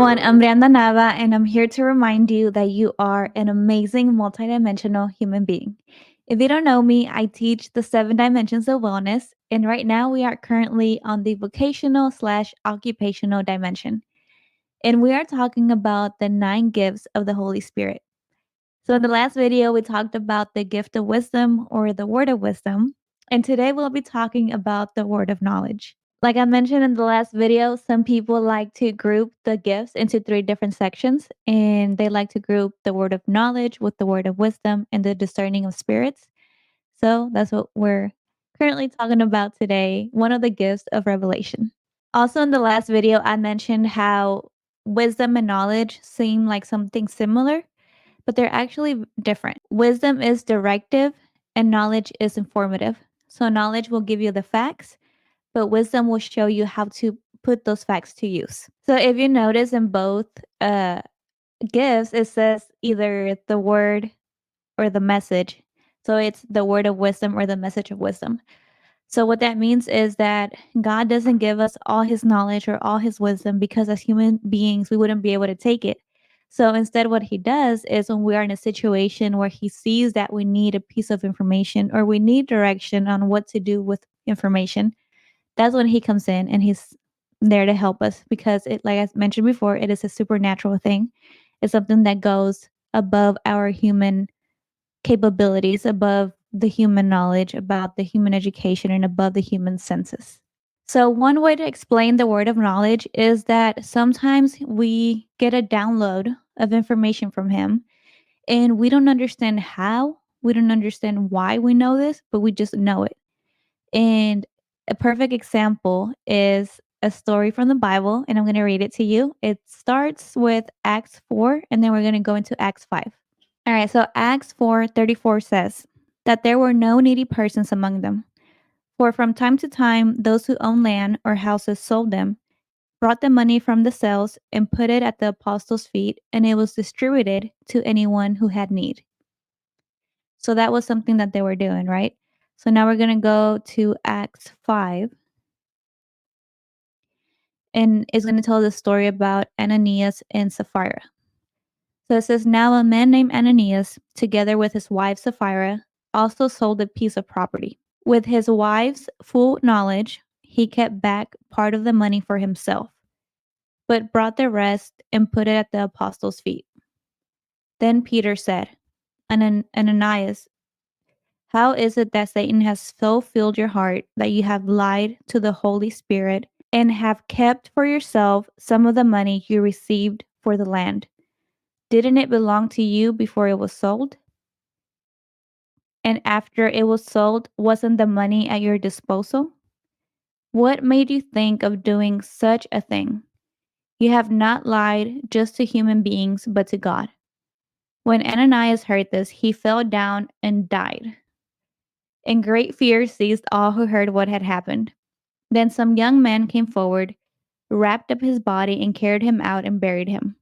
everyone, I'm Brianda Nava, and I'm here to remind you that you are an amazing multidimensional human being. If you don't know me, I teach the 7 dimensions of wellness, and right now we are currently on the vocational/occupational dimension. And we are talking about the 9 gifts of the Holy Spirit. So, in the last video, we talked about the gift of wisdom or the word of wisdom, and today we'll be talking about the word of knowledge. Like I mentioned in the last video, some people like to group the gifts into 3 different sections, and they like to group the word of knowledge with the word of wisdom and the discerning of spirits. So that's what we're currently talking about today, one of the gifts of revelation. Also, in the last video, I mentioned how wisdom and knowledge seem like something similar, but they're actually different. Wisdom is directive, and knowledge is informative. So, knowledge will give you the facts, but wisdom will show you how to put those facts to use. So if you notice in both uh, gifts, it says either the word or the message. So it's the word of wisdom or the message of wisdom. So what that means is that God doesn't give us all his knowledge or all his wisdom because as human beings, we wouldn't be able to take it. So instead, what he does is when we are in a situation where he sees that we need a piece of information or we need direction on what to do with information, that's when he comes in and he's there to help us because it, like I mentioned before, it is a supernatural thing. It's something that goes above our human capabilities, above the human knowledge, about the human education, and above the human senses. So, one way to explain the word of knowledge is that sometimes we get a download of information from him and we don't understand how, we don't understand why we know this, but we just know it. And a perfect example is a story from the Bible, and I'm going to read it to you. It starts with Acts 4, and then we're going to go into Acts 5. All right, so Acts 4:34 says that there were no needy persons among them. For from time to time, those who owned land or houses sold them, brought the money from the sales, and put it at the apostles' feet, and it was distributed to anyone who had need. So that was something that they were doing, right? So now we're going to go to Acts 5. And it's going to tell the story about Ananias and Sapphira. So it says, now a man named Ananias, together with his wife Sapphira, also sold a piece of property. With his wife's full knowledge, he kept back part of the money for himself, but brought the rest and put it at the apostles' feet. Then Peter said, Ananias, how is it that Satan has so filled your heart that you have lied to the Holy Spirit and have kept for yourself some of the money you received for the land? Didn't it belong to you before it was sold? And after it was sold, wasn't the money at your disposal? What made you think of doing such a thing? You have not lied just to human beings, but to God. When Ananias heard this, he fell down and died. And great fear seized all who heard what had happened. Then some young men came forward, wrapped up his body, and carried him out and buried him.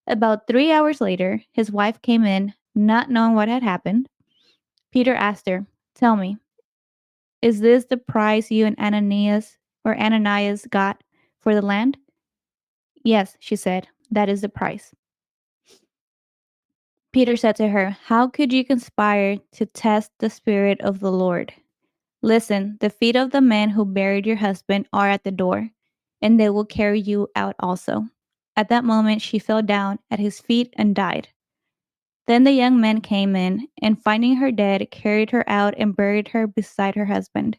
About 3 hours later, his wife came in, not knowing what had happened. Peter asked her, tell me, is this the price you and Ananias got for the land? Yes, she said, that is the price. Peter said to her, how could you conspire to test the Spirit of the Lord? Listen, the feet of the men who buried your husband are at the door, and they will carry you out also. At that moment, she fell down at his feet and died. Then the young men came in, and finding her dead, carried her out and buried her beside her husband.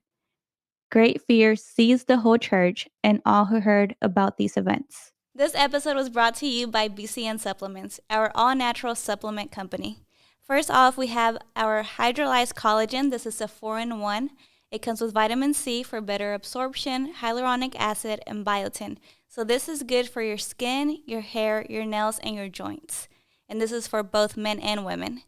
Great fear seized the whole church and all who heard about these events. This episode was brought to you by BCN Supplements, our all-natural supplement company. First off, we have our hydrolyzed collagen. This is a 4-in-1. It comes with vitamin C for better absorption, hyaluronic acid, and biotin. So this is good for your skin, your hair, your nails, and your joints. And this is for both men and women.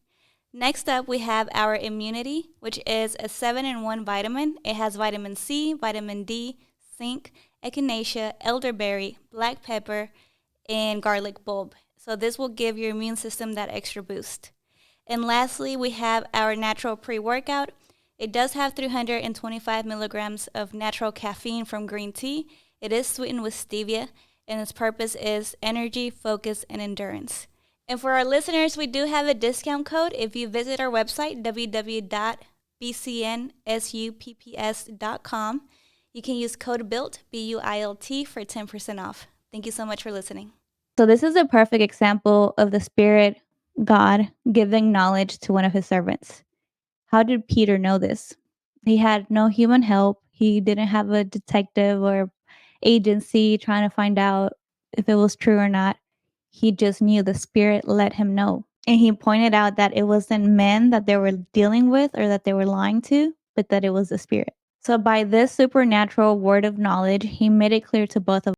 Next up, we have our immunity, which is a 7-in-1 vitamin. It has vitamin C, vitamin D, zinc, echinacea, elderberry, black pepper, and garlic bulb. So this will give your immune system that extra boost. And lastly, we have our natural pre-workout. It does have 325 milligrams of natural caffeine from green tea. It is sweetened with stevia. and its purpose is energy, focus, and endurance. And for our listeners, we do have a discount code. If you visit our website, www.bcnsupps.com, you can use code BUILT, B-U-I-L-T, for 10% off. Thank you so much for listening. So this is a perfect example of the Spirit, God, giving knowledge to one of his servants. How did Peter know this? He had no human help. He didn't have a detective or agency trying to find out if it was true or not. He just knew the Spirit let him know. And he pointed out that it wasn't men that they were dealing with or that they were lying to, but that it was the Spirit. So by this supernatural word of knowledge, he made it clear to both of